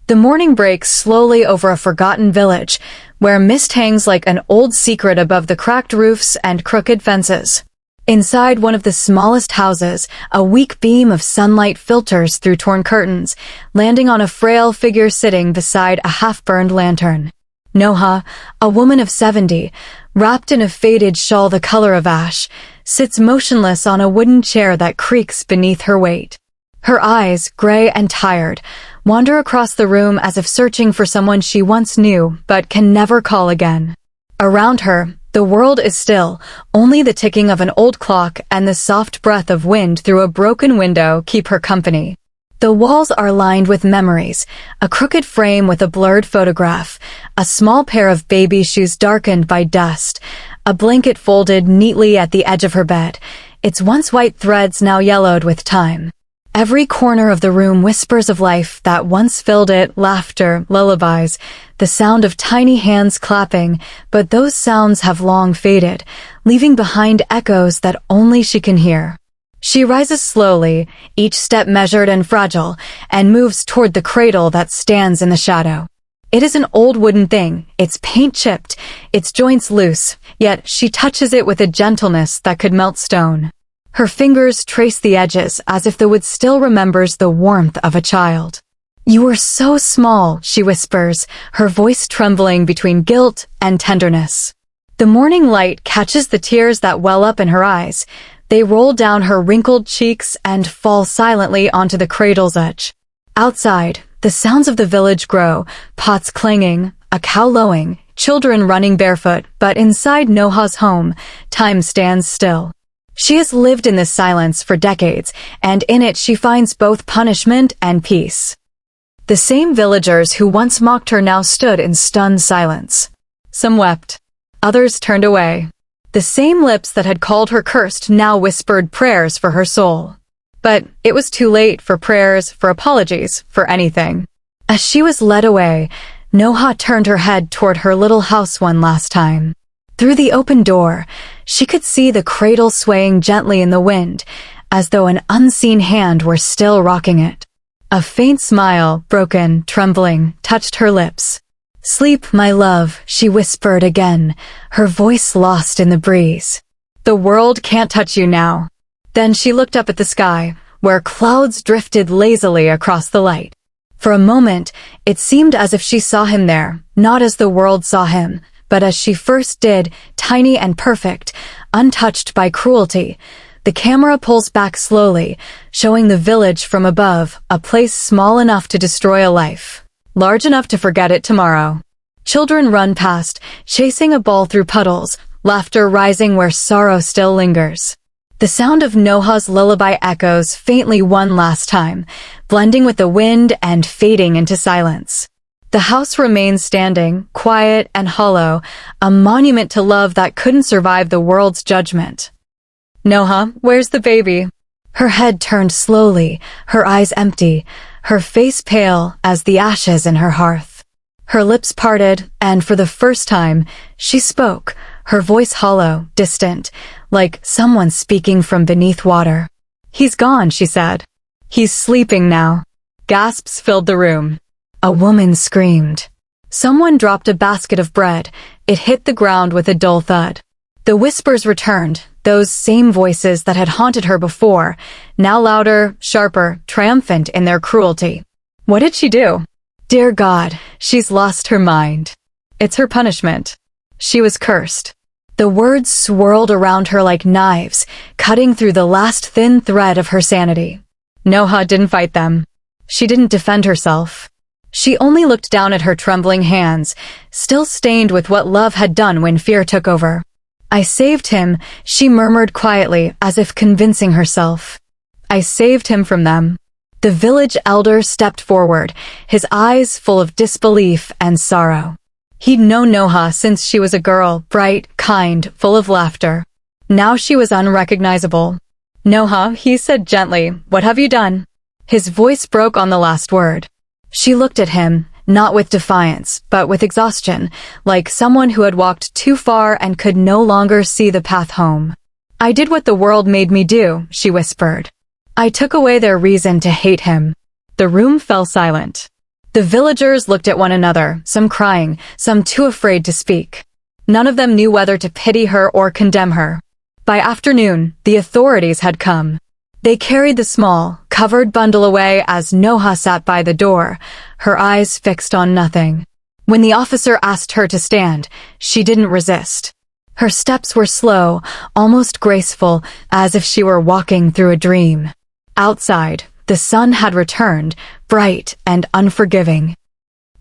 The morning breaks slowly over a forgotten village, where mist hangs like an old secret above the cracked roofs and crooked fences. Inside one of the smallest houses, a weak beam of sunlight filters through torn curtains, landing on a frail figure sitting beside a half-burned lantern. Noha, a woman of 70, wrapped in a faded shawl the color of ash, sits motionless on a wooden chair that creaks beneath her weight. Her eyes, gray and tired, wander across the room as if searching for someone she once knew but can never call again. Around her, the world is still, only the ticking of an old clock and the soft breath of wind through a broken window keep her company. The walls are lined with memories, a crooked frame with a blurred photograph, a small pair of baby shoes darkened by dust, a blanket folded neatly at the edge of her bed, its once white threads now yellowed with time. Every corner of the room whispers of life that once filled it, laughter, lullabies, the sound of tiny hands clapping, but those sounds have long faded, leaving behind echoes that only she can hear. She rises slowly, each step measured and fragile, and moves toward the cradle that stands in the shadow. It is an old wooden thing, its paint chipped, its joints loose, yet she touches it with a gentleness that could melt stone. Her fingers trace the edges as if the wood still remembers the warmth of a child. "You were so small," she whispers, her voice trembling between guilt and tenderness. The morning light catches the tears that well up in her eyes. They roll down her wrinkled cheeks and fall silently onto the cradle's edge. Outside, the sounds of the village grow, pots clanging, a cow lowing, children running barefoot, but inside Noha's home, time stands still. She has lived in this silence for decades, and in it she finds both punishment and peace. The same villagers who once mocked her now stood in stunned silence. Some wept. Others turned away. The same lips that had called her cursed now whispered prayers for her soul. But it was too late for prayers, for apologies, for anything. As she was led away, Noha turned her head toward her little house one last time. Through the open door, she could see the cradle swaying gently in the wind, as though an unseen hand were still rocking it. A faint smile, broken, trembling, touched her lips. "Sleep, my love," she whispered again, her voice lost in the breeze. "The world can't touch you now." Then she looked up at the sky, where clouds drifted lazily across the light. For a moment, it seemed as if she saw him there, not as the world saw him, but as she first did, tiny and perfect, untouched by cruelty. The camera pulls back slowly, showing the village from above, a place small enough to destroy a life, large enough to forget it tomorrow. Children run past, chasing a ball through puddles, laughter rising where sorrow still lingers. The sound of Noha's lullaby echoes faintly one last time, blending with the wind and fading into silence. The house remains standing, quiet and hollow, a monument to love that couldn't survive the world's judgment. "Noha, where's the baby?" Her head turned slowly, her eyes empty, her face pale as the ashes in her hearth. Her lips parted, and for the first time, she spoke, her voice hollow, distant, like someone speaking from beneath water. "He's gone," she said. "He's sleeping now." Gasps filled the room. A woman screamed. Someone dropped a basket of bread. It hit the ground with a dull thud. The whispers returned, those same voices that had haunted her before, now louder, sharper, triumphant in their cruelty. What did she do? Dear God, she's lost her mind. It's her punishment. She was cursed. The words swirled around her like knives, cutting through the last thin thread of her sanity. Noha didn't fight them. She didn't defend herself. She only looked down at her trembling hands, still stained with what love had done when fear took over. "I saved him," she murmured quietly, as if convincing herself. "I saved him from them." The village elder stepped forward, his eyes full of disbelief and sorrow. He'd known Noha since she was a girl, bright, kind, full of laughter. Now she was unrecognizable. "Noha," he said gently, "what have you done?" His voice broke on the last word. She looked at him, not with defiance, but with exhaustion, like someone who had walked too far and could no longer see the path home. "I did what the world made me do," she whispered. "I took away their reason to hate him." The room fell silent. The villagers looked at one another, some crying, some too afraid to speak. None of them knew whether to pity her or condemn her. By afternoon, the authorities had come. They carried the small, covered bundle away as Noha sat by the door, her eyes fixed on nothing. When the officer asked her to stand, she didn't resist. Her steps were slow, almost graceful, as if she were walking through a dream. Outside, the sun had returned, bright and unforgiving.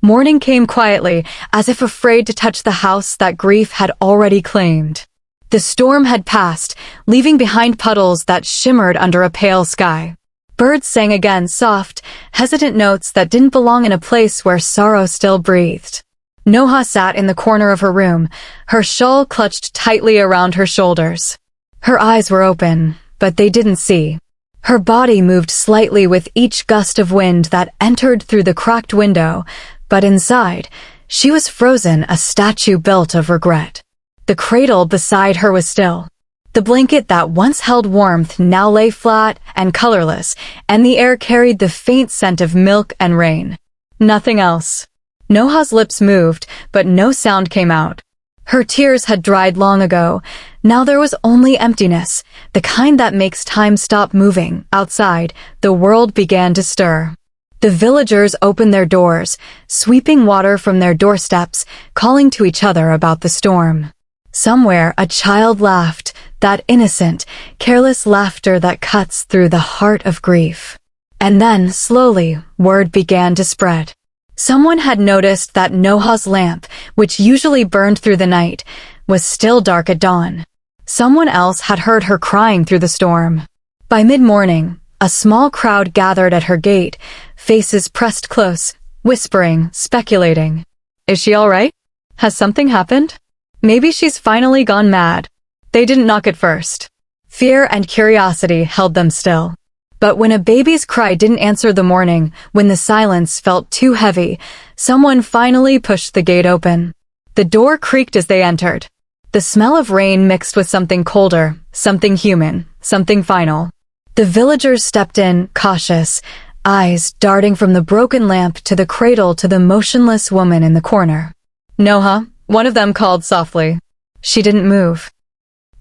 Morning came quietly, as if afraid to touch the house that grief had already claimed. The storm had passed, leaving behind puddles that shimmered under a pale sky. Birds sang again, soft, hesitant notes that didn't belong in a place where sorrow still breathed. Noha sat in the corner of her room, her shawl clutched tightly around her shoulders. Her eyes were open, but they didn't see. Her body moved slightly with each gust of wind that entered through the cracked window, but inside, she was frozen, a statue built of regret. The cradle beside her was still. The blanket that once held warmth now lay flat and colorless, and the air carried the faint scent of milk and rain. Nothing else. Noha's lips moved, but no sound came out. Her tears had dried long ago. Now there was only emptiness, the kind that makes time stop moving. Outside, the world began to stir. The villagers opened their doors, sweeping water from their doorsteps, calling to each other about the storm. Somewhere, a child laughed, that innocent, careless laughter that cuts through the heart of grief. And then, slowly, word began to spread. Someone had noticed that Noha's lamp, which usually burned through the night, was still dark at dawn. Someone else had heard her crying through the storm. By mid-morning, a small crowd gathered at her gate, faces pressed close, whispering, speculating. Is she all right? Has something happened? Maybe she's finally gone mad. They didn't knock at first. Fear and curiosity held them still. But when a baby's cry didn't answer the morning, when the silence felt too heavy, someone finally pushed the gate open. The door creaked as they entered. The smell of rain mixed with something colder, something human, something final. The villagers stepped in, cautious, eyes darting from the broken lamp to the cradle to the motionless woman in the corner. Noha, one of them called softly. She didn't move.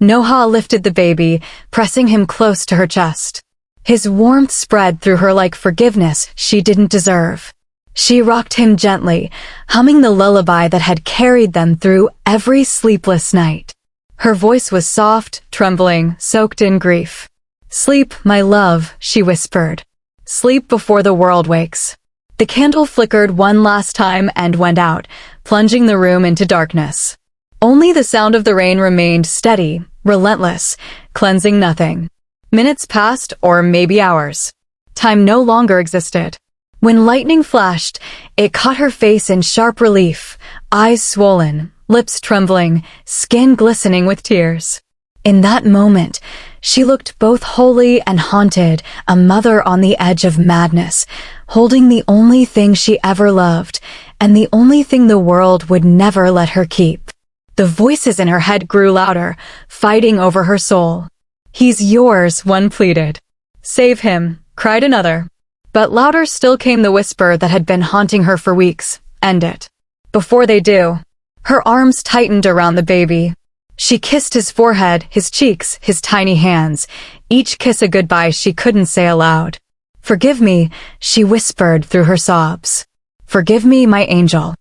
Noha lifted the baby, pressing him close to her chest. His warmth spread through her like forgiveness she didn't deserve. She rocked him gently, humming the lullaby that had carried them through every sleepless night. Her voice was soft, trembling, soaked in grief. "Sleep, my love," she whispered. "Sleep before the world wakes." The candle flickered one last time and went out, plunging the room into darkness. Only the sound of the rain remained steady, relentless, cleansing nothing. Minutes passed, or maybe hours. Time no longer existed. When lightning flashed, it caught her face in sharp relief, eyes swollen, lips trembling, skin glistening with tears. In that moment, she looked both holy and haunted, a mother on the edge of madness, holding the only thing she ever loved, and the only thing the world would never let her keep. The voices in her head grew louder, fighting over her soul. "He's yours," one pleaded. "Save him," cried another. But louder still came the whisper that had been haunting her for weeks. "End it." Before they do, her arms tightened around the baby. She kissed his forehead, his cheeks, his tiny hands, each kiss a goodbye she couldn't say aloud. "Forgive me," she whispered through her sobs. "Forgive me, my angel.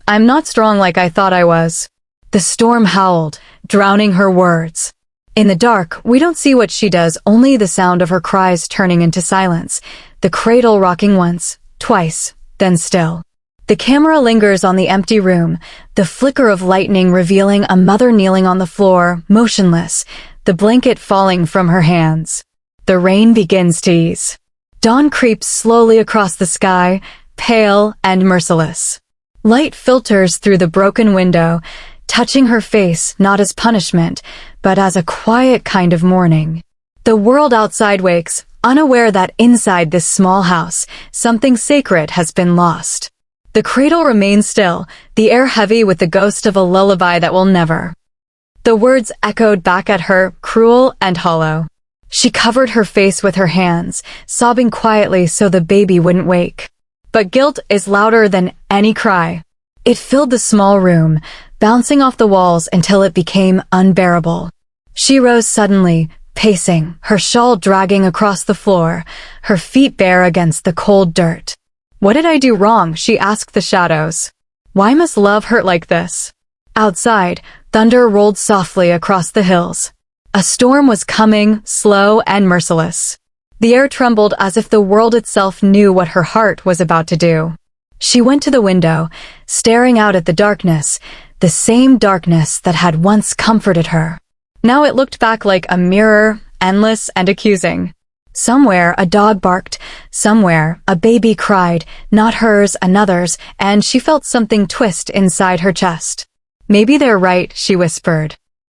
I'm not strong like I thought I was." The storm howled, drowning her words. In the dark, we don't see what she does, only the sound of her cries turning into silence, the cradle rocking once, twice, then still. The camera lingers on the empty room, the flicker of lightning revealing a mother kneeling on the floor, motionless, the blanket falling from her hands. The rain begins to ease. Dawn creeps slowly across the sky, pale and merciless. Light filters through the broken window, touching her face not as punishment, but as a quiet kind of mourning. The world outside wakes, unaware that inside this small house, something sacred has been lost. The cradle remains still, the air heavy with the ghost of a lullaby that will never. The words echoed back at her, cruel and hollow. She covered her face with her hands, sobbing quietly so the baby wouldn't wake. but guilt is louder than any cry. It filled the small room, bouncing off the walls until it became unbearable. She rose suddenly, pacing, her shawl dragging across the floor, her feet bare against the cold dirt. "What did I do wrong?" she asked the shadows. "Why must love hurt like this?" Outside, thunder rolled softly across the hills. A storm was coming, slow and merciless. The air trembled as if the world itself knew what her heart was about to do. She went to the window, staring out at the darkness, the same darkness that had once comforted her. Now it looked back like a mirror, endless and accusing. Somewhere a dog barked, somewhere a baby cried, not hers, another's, and she felt something twist inside her chest. "Maybe they're right," she whispered.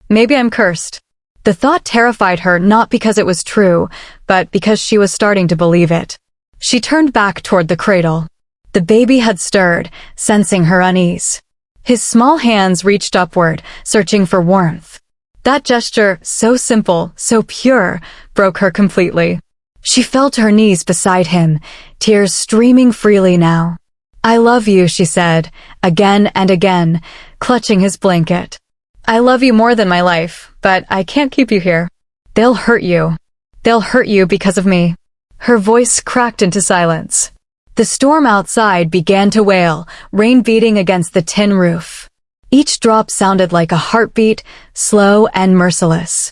"Maybe I'm cursed." The thought terrified her not because it was true, but because she was starting to believe it. She turned back toward the cradle. The baby had stirred, sensing her unease. His small hands reached upward, searching for warmth. That gesture, so simple, so pure, broke her completely. She fell to her knees beside him, tears streaming freely now. "I love you," she said, again and again, clutching his blanket. "I love you more than my life, but I can't keep you here. They'll hurt you. They'll hurt you because of me." Her voice cracked into silence. The storm outside began to wail, rain beating against the tin roof. Each drop sounded like a heartbeat, slow and merciless.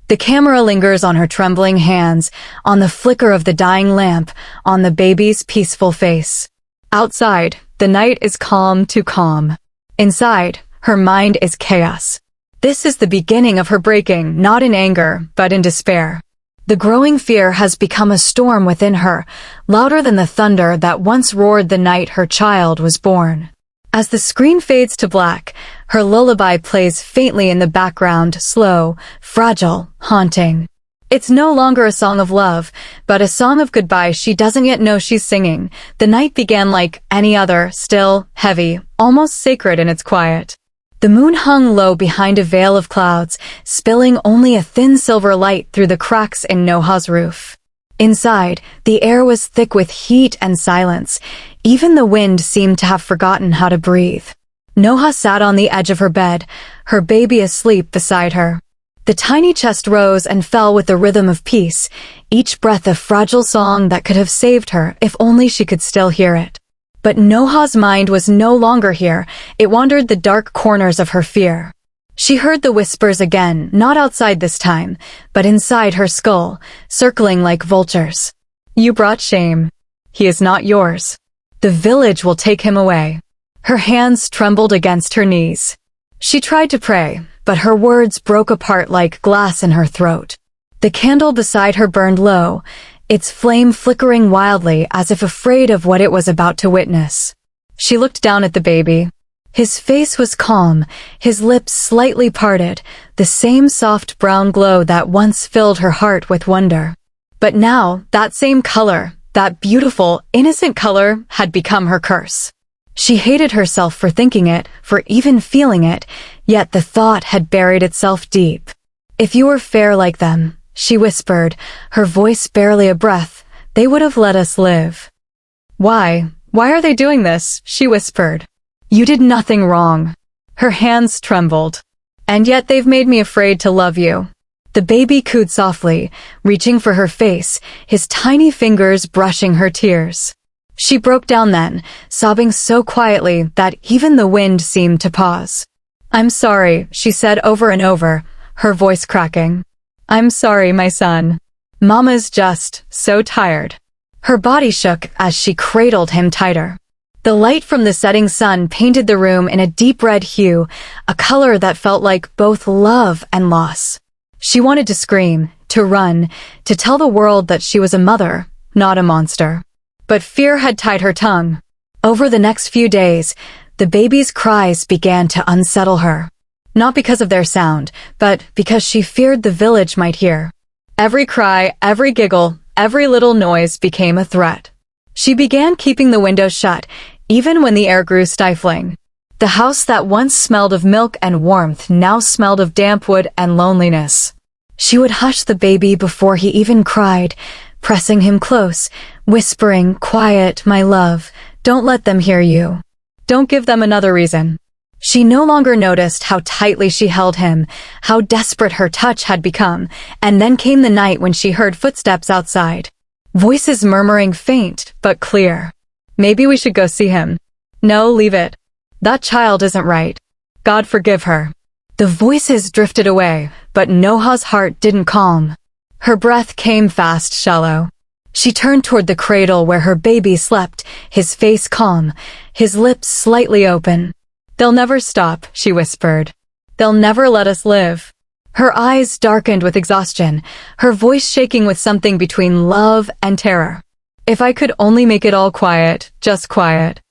The camera lingers on her trembling hands, on the flicker of the dying lamp, on the baby's peaceful face. Outside, the night is calm to calm. Inside, her mind is chaos. This is the beginning of her breaking, not in anger, but in despair. The growing fear has become a storm within her, louder than the thunder that once roared the night her child was born. As the screen fades to black, her lullaby plays faintly in the background, slow, fragile, haunting. It's no longer a song of love, but a song of goodbye she doesn't yet know she's singing. The night began like any other, still, heavy, almost sacred in its quiet. The moon hung low behind a veil of clouds, spilling only a thin silver light through the cracks in Noha's roof. Inside, the air was thick with heat and silence. Even the wind seemed to have forgotten how to breathe. Noha sat on the edge of her bed, her baby asleep beside her. The tiny chest rose and fell with the rhythm of peace, each breath a fragile song that could have saved her if only she could still hear it. But Noha's mind was no longer here. It wandered the dark corners of her fear. She heard the whispers again, not outside this time, but inside her skull, circling like vultures. "You brought shame. He is not yours. The village will take him away." Her hands trembled against her knees. She tried to pray, but her words broke apart like glass in her throat. The candle beside her burned low, its flame flickering wildly as if afraid of what it was about to witness. She looked down at the baby. His face was calm, his lips slightly parted, the same soft brown glow that once filled her heart with wonder. But now, that same color, that beautiful, innocent color, had become her curse. She hated herself for thinking it, for even feeling it, yet the thought had buried itself deep. "If you were fair like them," she whispered, her voice barely a breath, "they would have let us live." Why are they doing this?" she whispered. "You did nothing wrong." Her hands trembled. "And yet they've made me afraid to love you." The baby cooed softly, reaching for her face, his tiny fingers brushing her tears. She broke down then, sobbing so quietly that even the wind seemed to pause. "I'm sorry," she said over and over, her voice cracking. "I'm sorry, my son. Mama's just so tired." Her body shook as she cradled him tighter. The light from the setting sun painted the room in a deep red hue, a color that felt like both love and loss. She wanted to scream, to run, to tell the world that she was a mother, not a monster. But fear had tied her tongue. Over the next few days, the baby's cries began to unsettle her. Not because of their sound, but because she feared the village might hear. Every cry, every giggle, every little noise became a threat. She began keeping the windows shut, even when the air grew stifling. The house that once smelled of milk and warmth now smelled of damp wood and loneliness. She would hush the baby before he even cried, pressing him close, whispering, "Quiet, my love," Don't let them hear you. Don't give them another reason. She no longer noticed how tightly she held him, how desperate her touch had become, and then came the night when she heard footsteps outside. Voices murmuring faint but clear. Maybe we should go see him. No, leave it. That child isn't right. God forgive her. The voices drifted away, but Noha's heart didn't calm. Her breath came fast, shallow. She turned toward the cradle where her baby slept, his face calm, his lips slightly open. They'll never stop, she whispered. They'll never let us live. Her eyes darkened with exhaustion, her voice shaking with something between love and terror. If I could only make it all quiet, just quiet.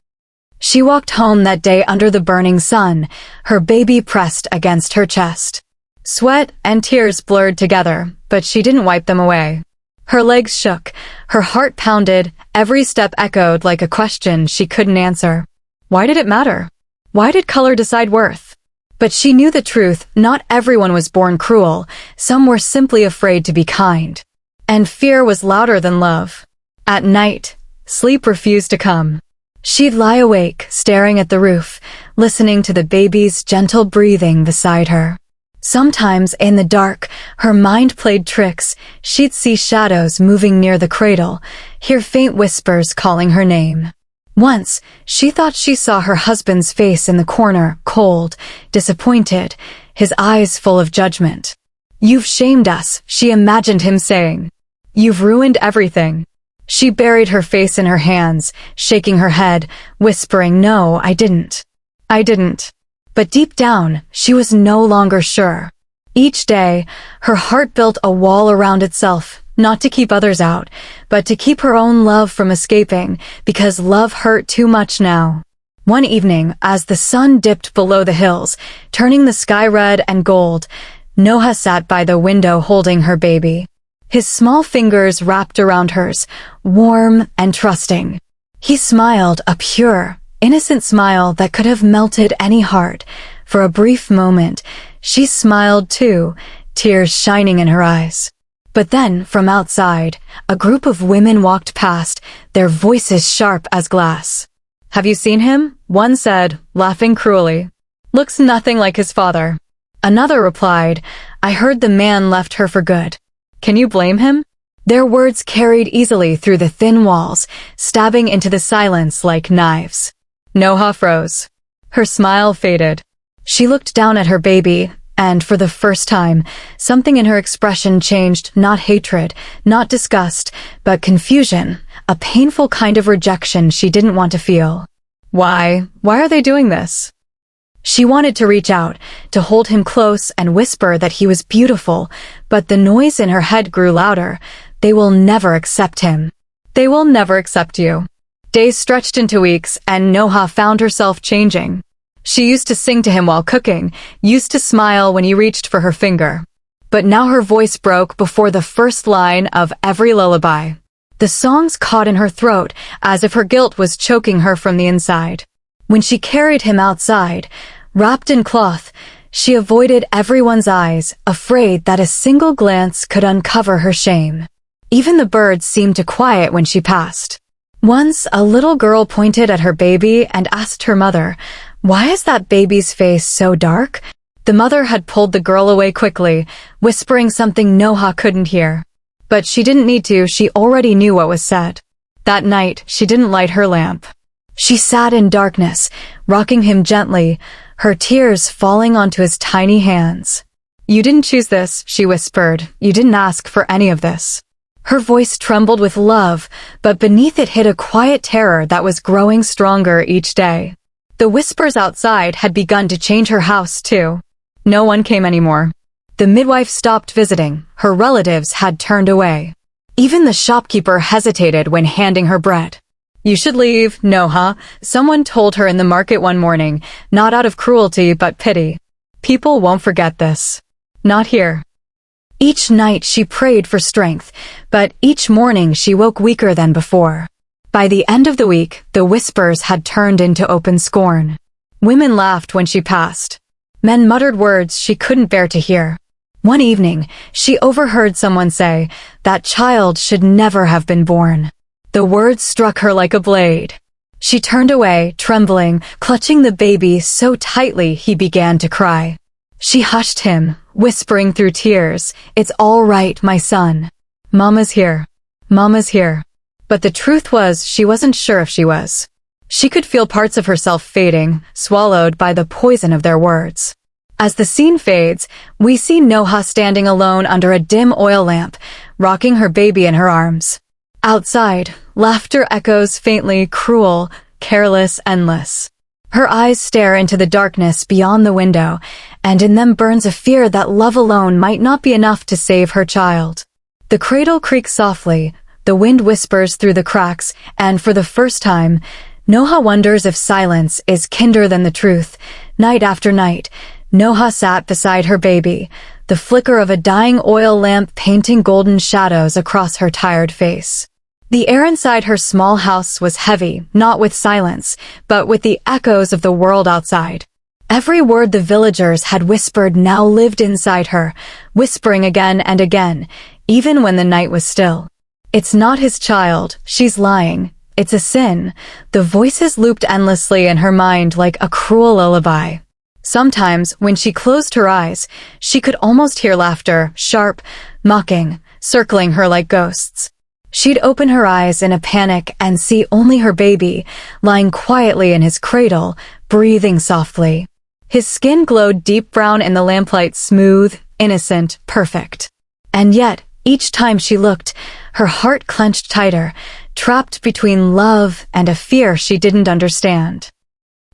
She walked home that day under the burning sun, her baby pressed against her chest. Sweat and tears blurred together, but she didn't wipe them away. Her legs shook, her heart pounded, every step echoed like a question she couldn't answer. Why did it matter? Why did color decide worth? But she knew the truth, not everyone was born cruel, some were simply afraid to be kind. And fear was louder than love. At night, sleep refused to come. She'd lie awake, staring at the roof, listening to the baby's gentle breathing beside her. Sometimes, in the dark, her mind played tricks. She'd see shadows moving near the cradle, hear faint whispers calling her name. Once, she thought she saw her husband's face in the corner, cold, disappointed, his eyes full of judgment. You've shamed us, she imagined him saying. You've ruined everything. She buried her face in her hands, shaking her head, whispering, No, I didn't. I didn't. But deep down, she was no longer sure. Each day, her heart built a wall around itself, not to keep others out, but to keep her own love from escaping, because love hurt too much now. One evening, as the sun dipped below the hills, turning the sky red and gold, Noha sat by the window holding her baby. His small fingers wrapped around hers, warm and trusting. He smiled, a pure, innocent smile that could have melted any heart. For a brief moment, she smiled too, tears shining in her eyes. But then, from outside, a group of women walked past, their voices sharp as glass. Have you seen him? One said, laughing cruelly. Looks nothing like his father. Another replied, I heard the man left her for good. Can you blame him? Their words carried easily through the thin walls, stabbing into the silence like knives. Noha froze. Her smile faded. She looked down at her baby, and for the first time, something in her expression changed, not hatred, not disgust, but confusion, a painful kind of rejection she didn't want to feel. Why are they doing this? She wanted to reach out, to hold him close and whisper that he was beautiful, but the noise in her head grew louder. They will never accept him. They will never accept you. Days stretched into weeks, and Noha found herself changing. She used to sing to him while cooking, used to smile when he reached for her finger. But now her voice broke before the first line of every lullaby. The songs caught in her throat, as if her guilt was choking her from the inside. When she carried him outside, wrapped in cloth, she avoided everyone's eyes, afraid that a single glance could uncover her shame. Even the birds seemed to quiet when she passed. Once, a little girl pointed at her baby and asked her mother, Why is that baby's face so dark? The mother had pulled the girl away quickly, whispering something Noha couldn't hear. But she didn't need to, she already knew what was said. That night, she didn't light her lamp. She sat in darkness, rocking him gently, her tears falling onto his tiny hands. You didn't choose this, she whispered. You didn't ask for any of this. Her voice trembled with love, but beneath it hid a quiet terror that was growing stronger each day. The whispers outside had begun to change her house, too. No one came anymore. The midwife stopped visiting, her relatives had turned away. Even the shopkeeper hesitated when handing her bread. You should leave, Noha, someone told her in the market one morning, not out of cruelty but pity. People won't forget this. Not here. Each night she prayed for strength, but each morning she woke weaker than before. By the end of the week, the whispers had turned into open scorn. Women laughed when she passed. Men muttered words she couldn't bear to hear. One evening, she overheard someone say, that child should never have been born. The words struck her like a blade. She turned away, trembling, clutching the baby so tightly he began to cry. She hushed him, whispering through tears, "It's all right, my son. Mama's here. Mama's here." But the truth was, she wasn't sure if she was. She could feel parts of herself fading, swallowed by the poison of their words. As the scene fades, we see Noha standing alone under a dim oil lamp, rocking her baby in her arms. Outside, laughter echoes faintly, cruel, careless, endless. Her eyes stare into the darkness beyond the window, and in them burns a fear that love alone might not be enough to save her child. The cradle creaks softly, the wind whispers through the cracks, and for the first time, Noha wonders if silence is kinder than the truth. Night after night, Noha sat beside her baby, the flicker of a dying oil lamp painting golden shadows across her tired face. The air inside her small house was heavy, not with silence, but with the echoes of the world outside. Every word the villagers had whispered now lived inside her, whispering again and again, even when the night was still. "It's not his child, she's lying. It's a sin." The voices looped endlessly in her mind like a cruel lullaby. Sometimes, when she closed her eyes, she could almost hear laughter, sharp, mocking, circling her like ghosts. She'd open her eyes in a panic and see only her baby, lying quietly in his cradle, breathing softly. His skin glowed deep brown in the lamplight, smooth, innocent, perfect. And yet, each time she looked, her heart clenched tighter, trapped between love and a fear she didn't understand.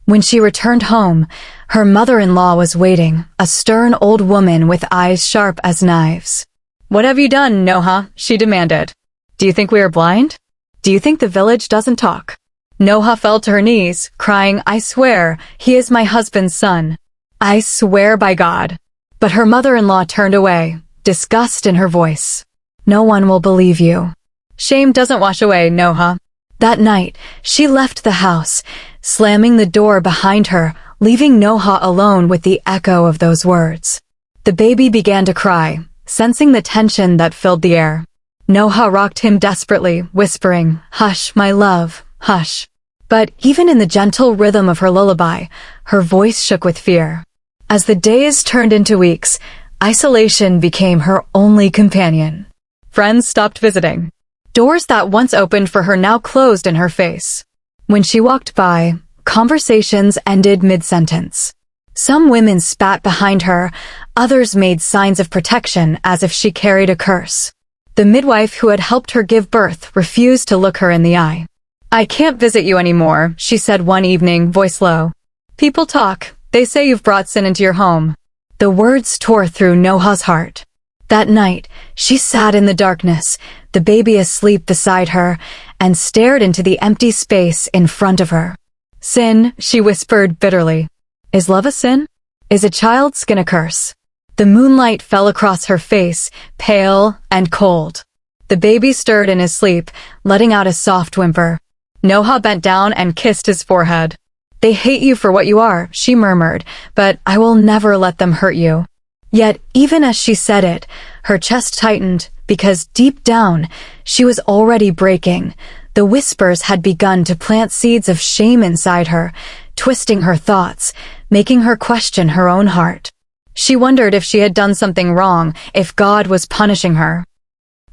When she returned home, her mother-in-law was waiting, a stern old woman with eyes sharp as knives. "What have you done, Noha?" she demanded. "Do you think we are blind? Do you think the village doesn't talk?" Noha fell to her knees, crying, "I swear, he is my husband's son. I swear by God." But her mother-in-law turned away, disgust in her voice. "No one will believe you. Shame doesn't wash away, Noha." That night, she left the house, slamming the door behind her, leaving Noha alone with the echo of those words. The baby began to cry, sensing the tension that filled the air. Noha rocked him desperately, whispering, "Hush, my love, hush." But even in the gentle rhythm of her lullaby, her voice shook with fear. As the days turned into weeks, isolation became her only companion. Friends stopped visiting. Doors that once opened for her now closed in her face. When she walked by, conversations ended mid-sentence. Some women spat behind her, others made signs of protection as if she carried a curse. The midwife who had helped her give birth refused to look her in the eye. "I can't visit you anymore," she said one evening, voice low. "People talk. They say you've brought sin into your home." The words tore through Noha's heart. That night, she sat in the darkness, the baby asleep beside her, and stared into the empty space in front of her. "Sin," she whispered bitterly. "Is love a sin? Is a child's skin a curse?" The moonlight fell across her face, pale and cold. The baby stirred in his sleep, letting out a soft whimper. Noha bent down and kissed his forehead. "They hate you for what you are," she murmured, "but I will never let them hurt you." Yet, even as she said it, her chest tightened, because deep down, she was already breaking. The whispers had begun to plant seeds of shame inside her, twisting her thoughts, making her question her own heart. She wondered if she had done something wrong, if God was punishing her.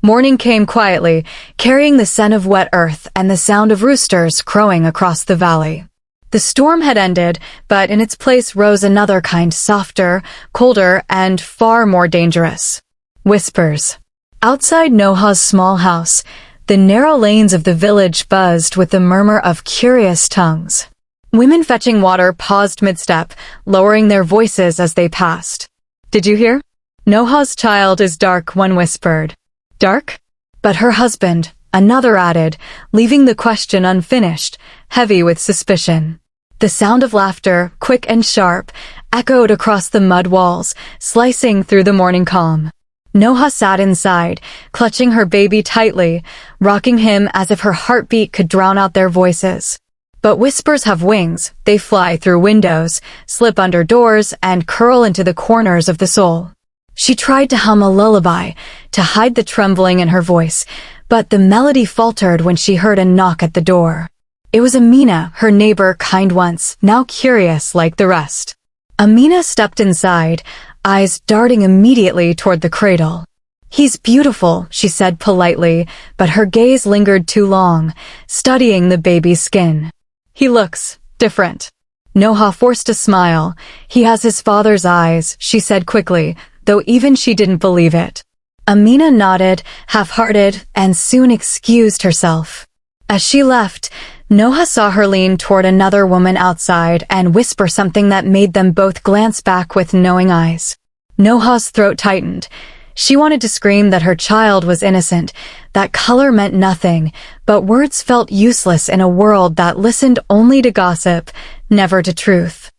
Morning came quietly, carrying the scent of wet earth and the sound of roosters crowing across the valley. The storm had ended, but in its place rose another kind, softer, colder, and far more dangerous. Whispers. Outside Noha's small house, the narrow lanes of the village buzzed with the murmur of curious tongues. Women fetching water paused mid-step, lowering their voices as they passed. "Did you hear? Noha's child is dark," one whispered. "Dark?" But her husband, another added, leaving the question unfinished, heavy with suspicion. The sound of laughter, quick and sharp, echoed across the mud walls, slicing through the morning calm. Noha sat inside, clutching her baby tightly, rocking him as if her heartbeat could drown out their voices. But whispers have wings. They fly through windows, slip under doors, and curl into the corners of the soul. She tried to hum a lullaby, to hide the trembling in her voice, but the melody faltered when she heard a knock at the door. It was Amina, her neighbor, kind once, now curious like the rest. Amina stepped inside, eyes darting immediately toward the cradle. "He's beautiful," she said politely, but her gaze lingered too long, studying the baby's skin. "He looks different." Noha forced a smile. "He has his father's eyes," she said quickly, though even she didn't believe it. Amina nodded, half-hearted, and soon excused herself. As she left, Noha saw her lean toward another woman outside and whisper something that made them both glance back with knowing eyes. Noha's throat tightened. She wanted to scream that her child was innocent, that color meant nothing, but words felt useless in a world that listened only to gossip, never to truth.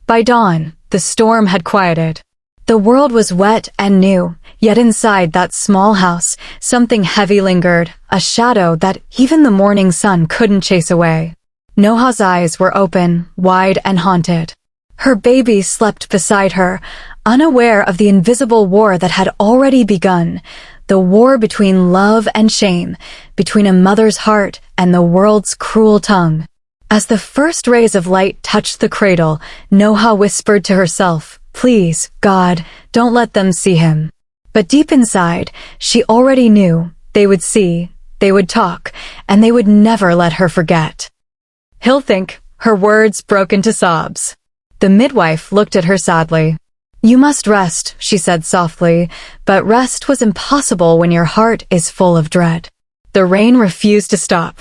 By dawn, the storm had quieted. The world was wet and new, yet inside that small house, something heavy lingered, a shadow that even the morning sun couldn't chase away. Noha's eyes were open, wide and haunted. Her baby slept beside her, unaware of the invisible war that had already begun, the war between love and shame, between a mother's heart and the world's cruel tongue. As the first rays of light touched the cradle, Noha whispered to herself, "Please, God, don't let them see him." But deep inside, she already knew they would see, they would talk, and they would never let her forget. "He'll think," her words broke into sobs. The midwife looked at her sadly. "You must rest," she said softly, but rest was impossible when your heart is full of dread. The rain refused to stop.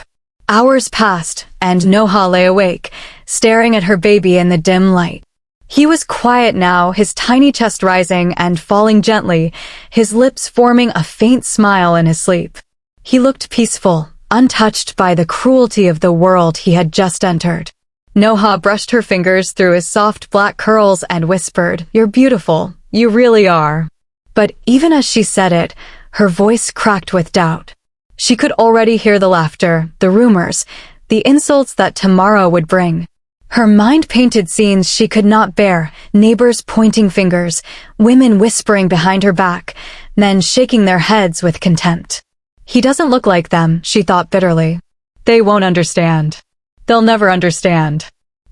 Hours passed, and Noha lay awake, staring at her baby in the dim light. He was quiet now, his tiny chest rising and falling gently, his lips forming a faint smile in his sleep. He looked peaceful, untouched by the cruelty of the world he had just entered. Noha brushed her fingers through his soft black curls and whispered, "You're beautiful, you really are." But even as she said it, her voice cracked with doubt. She could already hear the laughter, the rumors, the insults that tomorrow would bring. Her mind painted scenes she could not bear, neighbors pointing fingers, women whispering behind her back, men shaking their heads with contempt. "He doesn't look like them," she thought bitterly. "They won't understand. They'll never understand."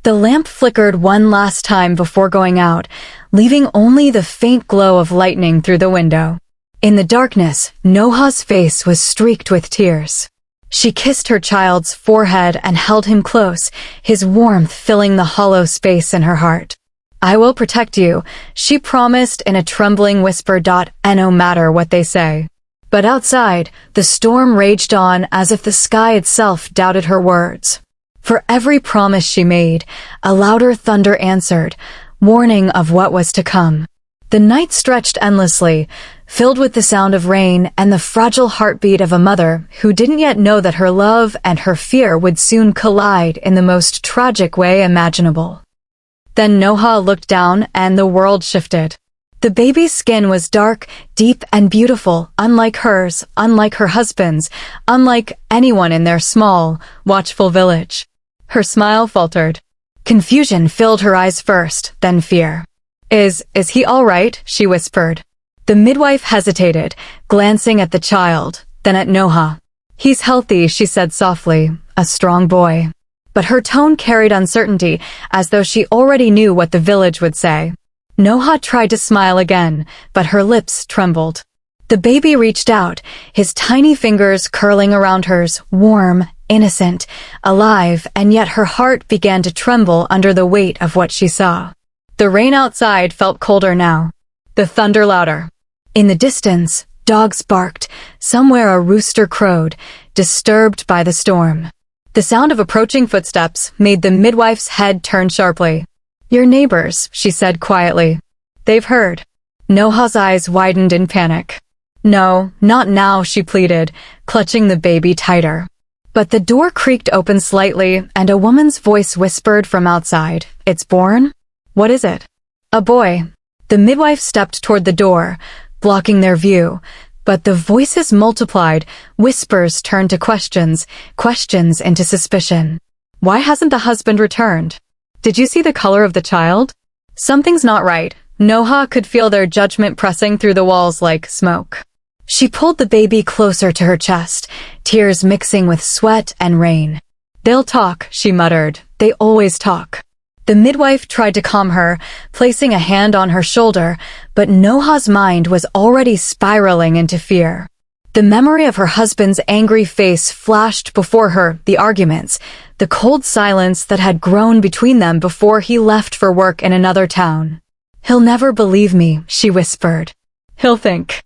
The lamp flickered one last time before going out, leaving only the faint glow of lightning through the window. In the darkness, Noha's face was streaked with tears. She kissed her child's forehead and held him close, his warmth filling the hollow space in her heart. "I will protect you," she promised in a trembling whisper. And no matter what they say. But outside, the storm raged on as if the sky itself doubted her words. For every promise she made, a louder thunder answered, warning of what was to come. The night stretched endlessly, filled with the sound of rain and the fragile heartbeat of a mother who didn't yet know that her love and her fear would soon collide in the most tragic way imaginable. Then Noha looked down and the world shifted. The baby's skin was dark, deep, and beautiful, unlike hers, unlike her husband's, unlike anyone in their small, watchful village. Her smile faltered. Confusion filled her eyes first, then fear. Is he all right?" she whispered. The midwife hesitated, glancing at the child, then at Noha. "He's healthy," she said softly, "a strong boy." But her tone carried uncertainty, as though she already knew what the village would say. Noha tried to smile again, but her lips trembled. The baby reached out, his tiny fingers curling around hers, warm, innocent, alive, and yet her heart began to tremble under the weight of what she saw. The rain outside felt colder now, the thunder louder. In the distance, dogs barked, somewhere a rooster crowed, disturbed by the storm. The sound of approaching footsteps made the midwife's head turn sharply. "Your neighbors," she said quietly. "They've heard." Noha's eyes widened in panic. "No, not now," she pleaded, clutching the baby tighter. But the door creaked open slightly, and a woman's voice whispered from outside, "It's born? What is it?" "A boy." The midwife stepped toward the door, blocking their view, but the voices multiplied, whispers turned to questions, questions into suspicion. "Why hasn't the husband returned? Did you see the color of the child?" Something's not right. Noha could feel their judgment pressing through the walls like smoke. She pulled the baby closer to her chest, tears mixing with sweat and rain. "They'll talk," she muttered. "They always talk." The midwife tried to calm her, placing a hand on her shoulder, but Noha's mind was already spiraling into fear. The memory of her husband's angry face flashed before her, the arguments, the cold silence that had grown between them before he left for work in another town. "He'll never believe me," she whispered. "He'll think."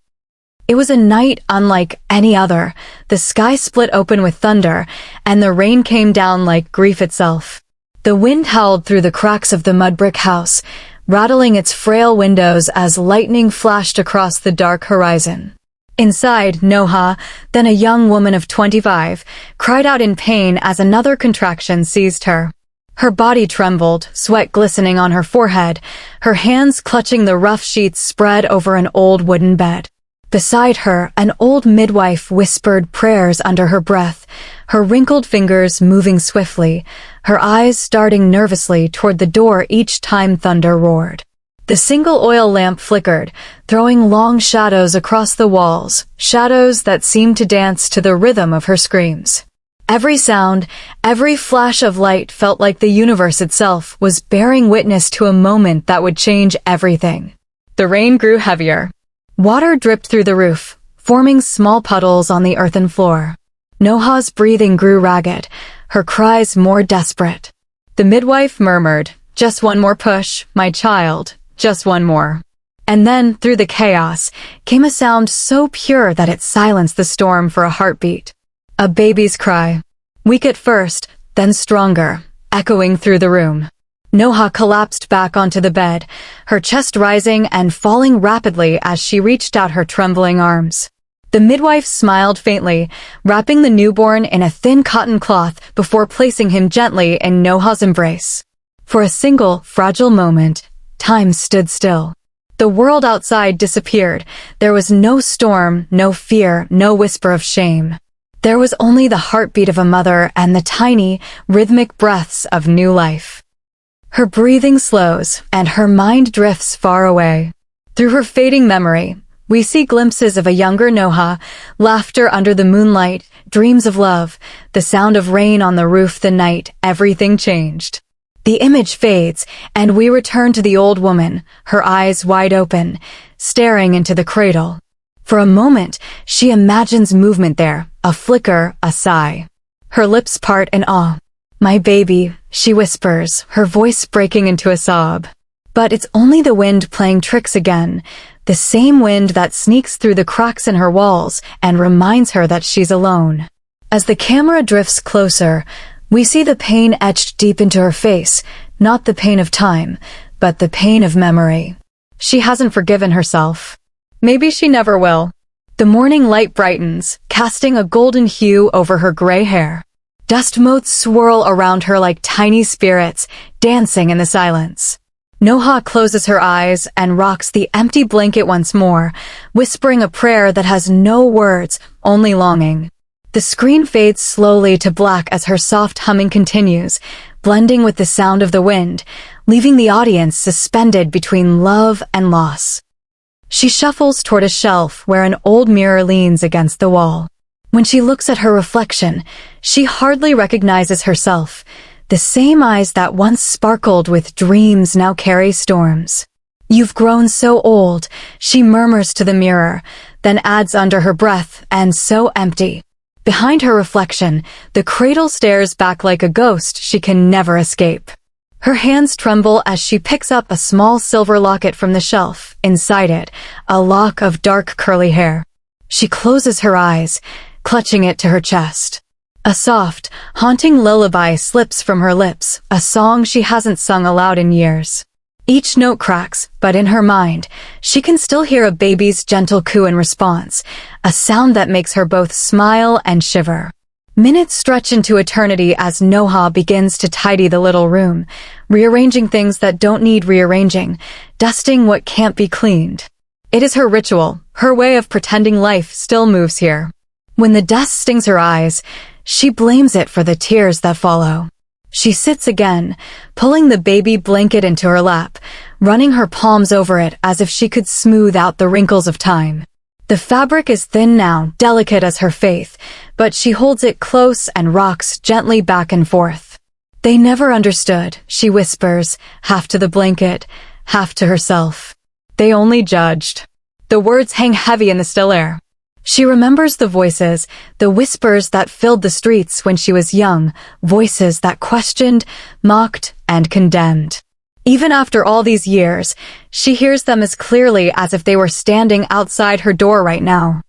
It was a night unlike any other. The sky split open with thunder, and the rain came down like grief itself. The wind howled through the cracks of the mud-brick house, rattling its frail windows as lightning flashed across the dark horizon. Inside, Noha, then a young woman of 25, cried out in pain as another contraction seized her. Her body trembled, sweat glistening on her forehead, her hands clutching the rough sheets spread over an old wooden bed. Beside her, an old midwife whispered prayers under her breath, her wrinkled fingers moving swiftly, her eyes darting nervously toward the door each time thunder roared. The single oil lamp flickered, throwing long shadows across the walls, shadows that seemed to dance to the rhythm of her screams. Every sound, every flash of light felt like the universe itself was bearing witness to a moment that would change everything. The rain grew heavier. Water dripped through the roof, forming small puddles on the earthen floor. Noha's breathing grew ragged, her cries more desperate. The midwife murmured, "Just one more push, my child. Just one more." And then, through the chaos, came a sound so pure that it silenced the storm for a heartbeat. A baby's cry. Weak at first, then stronger, echoing through the room. Noha collapsed back onto the bed, her chest rising and falling rapidly as she reached out her trembling arms. The midwife smiled faintly, wrapping the newborn in a thin cotton cloth before placing him gently in Noha's embrace. For a single, fragile moment, time stood still. The world outside disappeared. There was no storm, no fear, no whisper of shame. There was only the heartbeat of a mother and the tiny, rhythmic breaths of new life. Her breathing slows, and her mind drifts far away. Through her fading memory, we see glimpses of a younger Noha, laughter under the moonlight, dreams of love, the sound of rain on the roof the night everything changed. The image fades, and we return to the old woman, her eyes wide open, staring into the cradle. For a moment, she imagines movement there, a flicker, a sigh. Her lips part in awe. "My baby," she whispers, her voice breaking into a sob. But it's only the wind playing tricks again, the same wind that sneaks through the cracks in her walls and reminds her that she's alone. As the camera drifts closer, we see the pain etched deep into her face, not the pain of time, but the pain of memory. She hasn't forgiven herself. Maybe she never will. The morning light brightens, casting a golden hue over her gray hair. Dust motes swirl around her like tiny spirits, dancing in the silence. Noha closes her eyes and rocks the empty blanket once more, whispering a prayer that has no words, only longing. The screen fades slowly to black as her soft humming continues, blending with the sound of the wind, leaving the audience suspended between love and loss. She shuffles toward a shelf where an old mirror leans against the wall. When she looks at her reflection, she hardly recognizes herself. The same eyes that once sparkled with dreams now carry storms. "You've grown so old," she murmurs to the mirror, then adds under her breath, "and so empty." Behind her reflection, the cradle stares back like a ghost she can never escape. Her hands tremble as she picks up a small silver locket from the shelf. Inside it, a lock of dark curly hair. She closes her eyes, clutching it to her chest. A soft, haunting lullaby slips from her lips, a song she hasn't sung aloud in years. Each note cracks, but in her mind, she can still hear a baby's gentle coo in response, a sound that makes her both smile and shiver. Minutes stretch into eternity as Noha begins to tidy the little room, rearranging things that don't need rearranging, dusting what can't be cleaned. It is her ritual, her way of pretending life still moves here. When the dust stings her eyes, she blames it for the tears that follow. She sits again, pulling the baby blanket into her lap, running her palms over it as if she could smooth out the wrinkles of time. The fabric is thin now, delicate as her faith, but she holds it close and rocks gently back and forth. They never understood, she whispers, half to the blanket, half to herself. They only judged. The words hang heavy in the still air. She remembers the voices, the whispers that filled the streets when she was young, voices that questioned, mocked, and condemned. Even after all these years, she hears them as clearly as if they were standing outside her door right now.